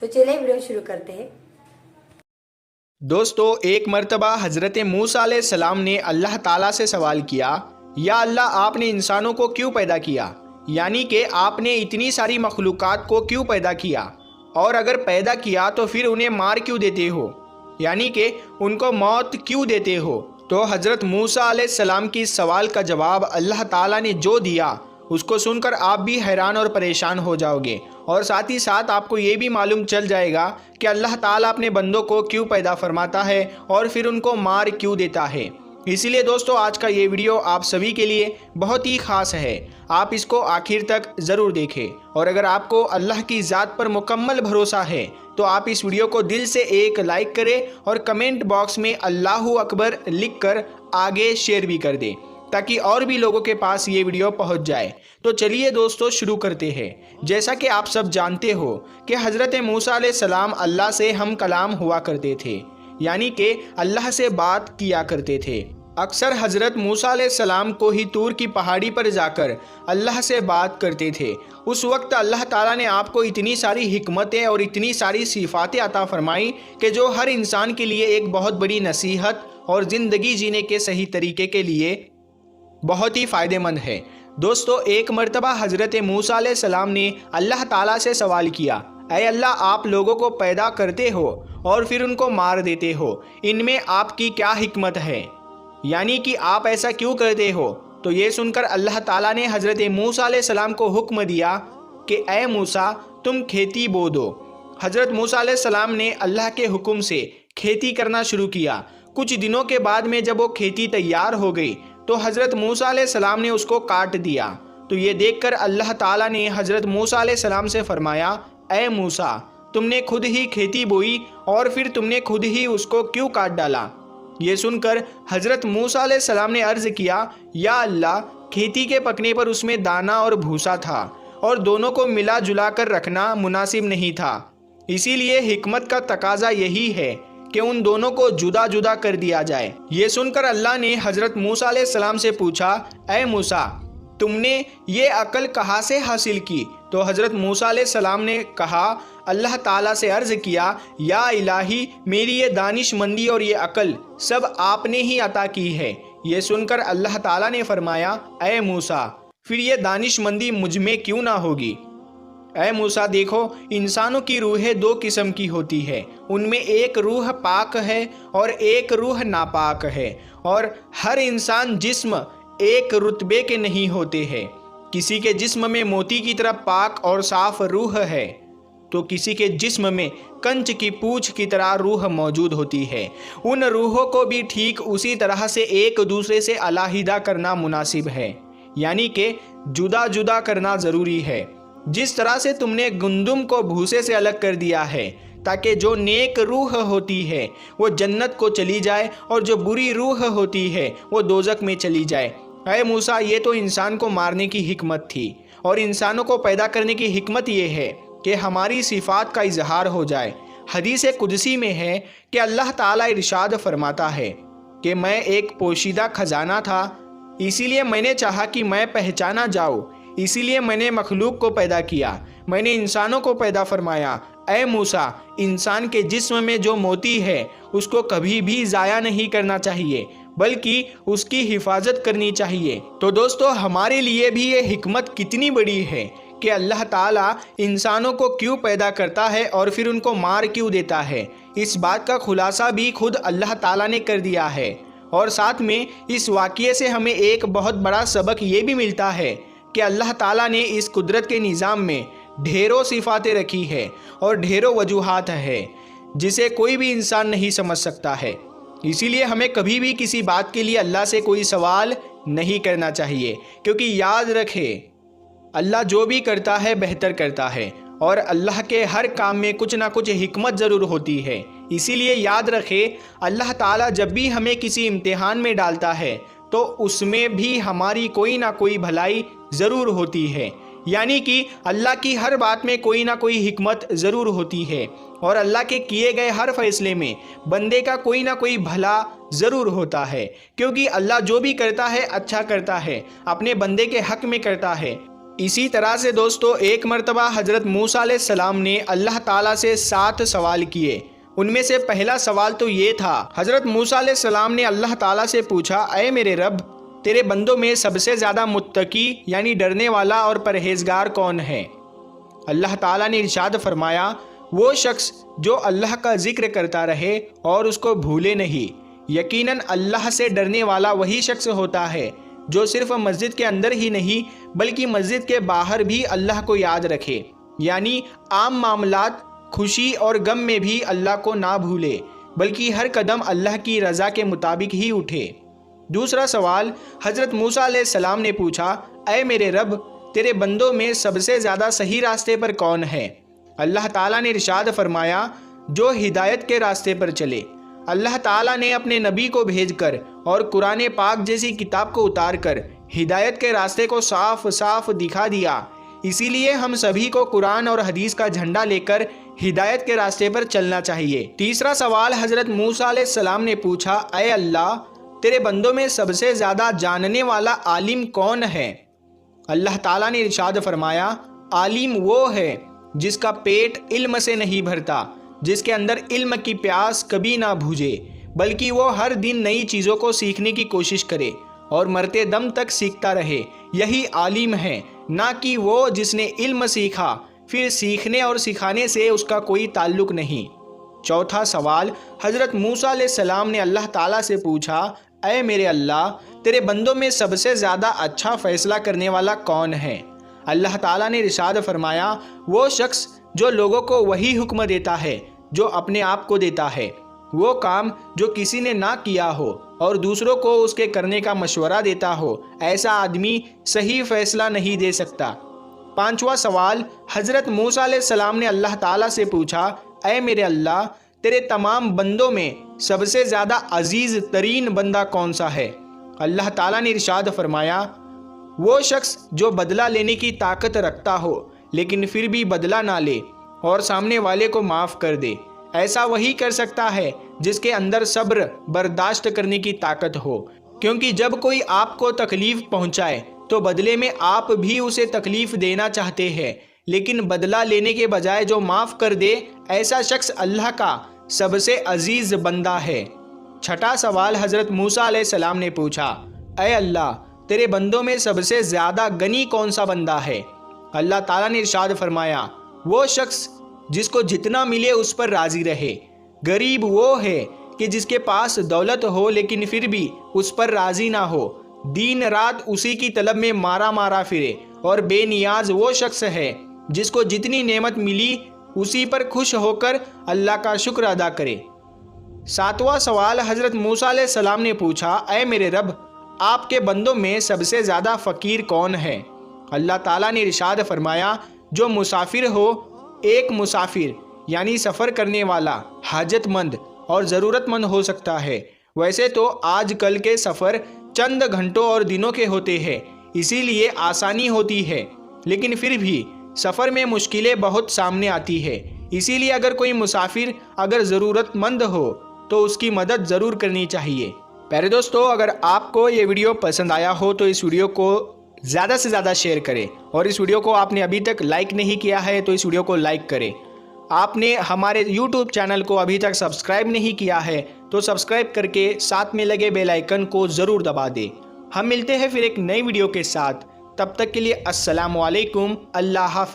تو چلیے ویڈیو شروع کرتے ہیں۔ دوستو، ایک مرتبہ حضرت موسیٰ علیہ السلام نے اللہ تعالیٰ سے سوال کیا، یا اللہ آپ نے انسانوں کو کیوں پیدا کیا؟ یعنی کہ آپ نے اتنی ساری مخلوقات کو کیوں پیدا کیا؟ اور اگر پیدا کیا تو پھر انہیں مار کیوں دیتے ہو؟ یعنی کہ ان کو موت کیوں دیتے ہو؟ تو حضرت موسیٰ علیہ السلام کی اس سوال کا جواب اللہ تعالیٰ نے جو دیا اس کو سن کر آپ بھی حیران اور پریشان ہو جاؤ گے، اور ساتھ ہی ساتھ آپ کو یہ بھی معلوم چل جائے گا کہ اللہ تعالیٰ اپنے بندوں کو کیوں پیدا فرماتا ہے اور پھر ان کو مار کیوں دیتا ہے۔ اسی لیے دوستو، آج کا یہ ویڈیو آپ سبھی کے لیے بہت ہی خاص ہے، آپ اس کو آخر تک ضرور دیکھیں، اور اگر آپ کو اللہ کی ذات پر مکمل بھروسہ ہے تو آپ اس ویڈیو کو دل سے ایک لائک کریں اور کمنٹ باکس میں اللہ اکبر لکھ کر آگے شیئر بھی کر دیں تاکہ اور بھی لوگوں کے پاس یہ ویڈیو پہنچ جائے۔ تو چلیے دوستو شروع کرتے ہیں۔ جیسا کہ آپ سب جانتے ہو کہ حضرت موسیٰ علیہ السلام اللہ سے ہم کلام ہوا کرتے تھے، یعنی کہ اللہ سے بات کیا کرتے تھے۔ اکثر حضرت موسیٰ علیہ السلام کو ہی طور کی پہاڑی پر جا کر اللہ سے بات کرتے تھے۔ اس وقت اللہ تعالیٰ نے آپ کو اتنی ساری حکمتیں اور اتنی ساری صفاتیں عطا فرمائی کہ جو ہر انسان کے لیے ایک بہت بڑی نصیحت اور زندگی جینے کے صحیح طریقے کے لیے بہت ہی فائدہ مند ہے۔ دوستو، ایک مرتبہ حضرت موسیٰ علیہ السلام نے اللہ تعالیٰ سے سوال کیا، اے اللہ آپ لوگوں کو پیدا کرتے ہو اور پھر ان کو مار دیتے ہو، ان میں آپ کی کیا حکمت ہے؟ یعنی کہ آپ ایسا کیوں کرتے ہو؟ تو یہ سن کر اللہ تعالیٰ نے حضرت موسیٰ علیہ السلام کو حکم دیا کہ اے موسیٰ تم کھیتی بو دو۔ حضرت موسیٰ علیہ السلام نے اللہ کے حکم سے کھیتی کرنا شروع کیا۔ کچھ دنوں کے بعد میں جب وہ کھیتی تیار ہو گئی تو حضرت موسیٰ علیہ السلام نے اس کو کاٹ دیا۔ تو یہ دیکھ کر اللہ تعالیٰ نے حضرت موسیٰ علیہ السلام سے فرمایا، اے موسیٰ تم نے خود ہی کھیتی بوئی اور پھر تم نے خود ہی اس کو کیوں کاٹ ڈالا؟ یہ سن کر حضرت موسیٰ علیہ السلام نے عرض کیا، یا اللہ کھیتی کے پکنے پر اس میں دانہ اور بھوسا تھا اور دونوں کو ملا جلا کر رکھنا مناسب نہیں تھا، اسی لیے حکمت کا تقاضا یہی ہے کہ ان دونوں کو جدا جدا کر دیا جائے۔ یہ سن کر اللہ نے حضرت موسیٰ علیہ السلام سے پوچھا، اے موسیٰ تم نے یہ عقل کہاں سے حاصل کی؟ تو حضرت موسیٰ علیہ السلام نے کہا، اللہ تعالیٰ سے عرض کیا، یا الہی میری یہ دانش مندی اور یہ عقل سب آپ نے ہی عطا کی ہے۔ یہ سن کر اللہ تعالیٰ نے فرمایا، اے موسیٰ پھر یہ دانش مندی مجھ میں کیوں نہ ہوگی؟ اے موسیٰ دیکھو، انسانوں کی روحیں دو قسم کی ہوتی ہے، ان میں ایک روح پاک ہے اور ایک روح ناپاک ہے، اور ہر انسان جسم ایک رتبے کے نہیں ہوتے ہیں۔ کسی کے جسم میں موتی کی طرح پاک اور صاف روح ہے تو کسی کے جسم میں کنچ کی پوچھ کی طرح روح موجود ہوتی ہے۔ ان روحوں کو بھی ٹھیک اسی طرح سے ایک دوسرے سے علیحدہ کرنا مناسب ہے، یعنی کہ جدا جدا کرنا ضروری ہے۔ جس طرح سے تم نے گندم کو بھوسے سے الگ کر دیا ہے تاکہ جو نیک روح ہوتی ہے وہ جنت کو چلی جائے اور جو بری روح ہوتی ہے وہ دوزخ میں چلی جائے۔ اے موسیٰ یہ تو انسان کو مارنے کی حکمت تھی، اور انسانوں کو پیدا کرنے کی حکمت یہ ہے کہ ہماری صفات کا اظہار ہو جائے۔ حدیث قدسی میں ہے کہ اللہ تعالیٰ ارشاد فرماتا ہے کہ میں ایک پوشیدہ خزانہ تھا، اسی لیے میں نے چاہا کہ میں پہچانا جاؤں، اسی لیے میں نے مخلوق کو پیدا کیا، میں نے انسانوں کو پیدا فرمایا۔ اے موسیٰ انسان کے جسم میں جو موتی ہے اس کو کبھی بھی ضائع نہیں کرنا چاہیے بلکہ اس کی حفاظت کرنی چاہیے۔ تو دوستو ہمارے لیے بھی یہ حکمت کتنی بڑی ہے کہ اللہ تعالیٰ انسانوں کو کیوں پیدا کرتا ہے اور پھر ان کو مار کیوں دیتا ہے۔ اس بات کا خلاصہ بھی خود اللہ تعالیٰ نے کر دیا ہے، اور ساتھ میں اس واقعے سے ہمیں ایک بہت بڑا سبق یہ بھی ملتا ہے کہ اللہ تعالیٰ نے اس قدرت کے نظام میں ڈھیروں صفاتیں رکھی ہے اور ڈھیروں وجوہات ہے جسے کوئی بھی انسان نہیں سمجھ سکتا ہے۔ اسی لیے ہمیں کبھی بھی کسی بات کے لیے اللہ سے کوئی سوال نہیں کرنا چاہیے، کیونکہ یاد رکھے اللہ جو بھی کرتا ہے بہتر کرتا ہے، اور اللہ کے ہر کام میں کچھ نہ کچھ حکمت ضرور ہوتی ہے۔ اسی لیے یاد رکھے اللہ تعالیٰ جب بھی ہمیں کسی امتحان میں ڈالتا ہے تو اس میں بھی ہماری کوئی نہ کوئی بھلائی ضرور ہوتی ہے، یعنی کہ اللہ کی ہر بات میں کوئی نہ کوئی حکمت ضرور ہوتی ہے، اور اللہ کے کیے گئے ہر فیصلے میں بندے کا کوئی نہ کوئی بھلا ضرور ہوتا ہے، کیونکہ اللہ جو بھی کرتا ہے اچھا کرتا ہے، اپنے بندے کے حق میں کرتا ہے۔ اسی طرح سے دوستو ایک مرتبہ حضرت موسیٰ علیہ السلام نے اللہ تعالیٰ سے 7 سوال کیے۔ ان میں سے پہلا سوال تو یہ تھا، حضرت موسیٰ علیہ السلام نے اللہ تعالیٰ سے پوچھا، اے میرے رب، تیرے بندوں میں سب سے زیادہ متقی یعنی ڈرنے والا اور پرہیزگار کون ہے؟ اللہ تعالیٰ نے ارشاد فرمایا، وہ شخص جو اللہ کا ذکر کرتا رہے اور اس کو بھولے نہیں۔ یقیناً اللہ سے ڈرنے والا وہی شخص ہوتا ہے جو صرف مسجد کے اندر ہی نہیں بلکہ مسجد کے باہر بھی اللہ کو یاد رکھے، یعنی عام معاملات، خوشی اور غم میں بھی اللہ کو نہ بھولے بلکہ ہر قدم اللہ کی رضا کے مطابق ہی اٹھے۔ دوسرا سوال حضرت موسیٰ علیہ السلام نے پوچھا، اے میرے رب، تیرے بندوں میں سب سے زیادہ صحیح راستے پر کون ہے؟ اللہ تعالیٰ نے ارشاد فرمایا، جو ہدایت کے راستے پر چلے۔ اللہ تعالیٰ نے اپنے نبی کو بھیج کر اور قرآن پاک جیسی کتاب کو اتار کر ہدایت کے راستے کو صاف صاف دکھا دیا۔ اسی لیے ہم سبھی کو قرآن اور حدیث کا جھنڈا لے کر ہدایت کے راستے پر چلنا چاہیے۔ تیسرا سوال حضرت موسیٰ علیہ السلام نے پوچھا، اے اللہ، تیرے بندوں میں سب سے زیادہ جاننے والا عالم کون ہے؟ اللہ تعالیٰ نے ارشاد فرمایا، عالم وہ ہے جس کا پیٹ علم سے نہیں بھرتا، جس کے اندر علم کی پیاس کبھی نہ بجھے، بلکہ وہ ہر دن نئی چیزوں کو سیکھنے کی کوشش کرے اور مرتے دم تک سیکھتا رہے۔ یہی عالم ہے، نہ کہ وہ جس نے علم سیکھا پھر سیکھنے اور سکھانے سے اس کا کوئی تعلق نہیں۔ چوتھا سوال حضرت موسیٰ علیہ السلام نے اللہ تعالیٰ سے پوچھا، اے میرے اللہ، تیرے بندوں میں سب سے زیادہ اچھا فیصلہ کرنے والا کون ہے؟ اللہ تعالیٰ نے ارشاد فرمایا، وہ شخص جو لوگوں کو وہی حکم دیتا ہے جو اپنے آپ کو دیتا ہے، وہ کام جو کسی نے نہ کیا ہو اور دوسروں کو اس کے کرنے کا مشورہ دیتا ہو، ایسا آدمی صحیح فیصلہ نہیں دے سکتا۔ پانچواں سوال حضرت موسیٰ علیہ السلام نے اللہ تعالیٰ سے پوچھا، اے میرے اللہ، تیرے تمام بندوں میں سب سے زیادہ عزیز ترین بندہ کون سا ہے؟ اللہ تعالیٰ نے ارشاد فرمایا، وہ شخص جو بدلہ لینے کی طاقت رکھتا ہو لیکن پھر بھی بدلہ نہ لے اور سامنے والے کو معاف کر دے۔ ایسا وہی کر سکتا ہے جس کے اندر صبر برداشت کرنے کی طاقت ہو، کیونکہ جب کوئی آپ کو تکلیف پہنچائے تو بدلے میں آپ بھی اسے تکلیف دینا چاہتے ہیں، لیکن بدلہ لینے کے بجائے جو معاف کر دے، ایسا شخص اللہ کا سب سے عزیز بندہ ہے۔ چھٹا سوال حضرت موسیٰ علیہ السلام نے پوچھا، اے اللہ، تیرے بندوں میں سب سے زیادہ غنی کون سا بندہ ہے؟ اللہ تعالیٰ نے ارشاد فرمایا، وہ شخص جس کو جتنا ملے اس پر راضی رہے۔ غریب وہ ہے کہ جس کے پاس دولت ہو لیکن پھر بھی اس پر راضی نہ ہو، دن رات اسی کی طلب میں مارا مارا پھرے، اور بے نیاز وہ شخص ہے جس کو جتنی نعمت ملی اسی پر خوش ہو کر اللہ کا شکر ادا کرے۔ ساتواں سوال حضرت موسیٰ علیہ السلام نے پوچھا، اے میرے رب، آپ کے بندوں میں سب سے زیادہ فقیر کون ہے؟ اللہ تعالیٰ نے ارشاد فرمایا، جو مسافر ہو، ایک مسافر یعنی سفر کرنے والا حاجت مند اور ضرورت مند ہو سکتا ہے۔ ویسے تو آج کل کے سفر چند گھنٹوں اور دنوں کے ہوتے ہیں، اسی لیے آسانی ہوتی ہے، لیکن پھر بھی سفر میں مشکلیں بہت سامنے آتی ہے۔ اسی لیے اگر کوئی مسافر اگر ضرورت مند ہو تو اس کی مدد ضرور کرنی چاہیے۔ پیارے دوستو، اگر آپ کو یہ ویڈیو پسند آیا ہو تو اس ویڈیو کو زیادہ سے زیادہ شیئر کریں، اور اس ویڈیو کو آپ نے ابھی تک لائک نہیں کیا ہے تو اس ویڈیو کو لائک کریں۔ آپ نے ہمارے یوٹیوب چینل کو ابھی تک سبسکرائب نہیں کیا ہے تو سبسکرائب کر کے ساتھ میں لگے بیل آئیکن کو ضرور دبا دیں۔ ہم ملتے ہیں پھر ایک نئی ویڈیو کے ساتھ، تب تک کے لیے السلام علیکم، اللہ حافظ۔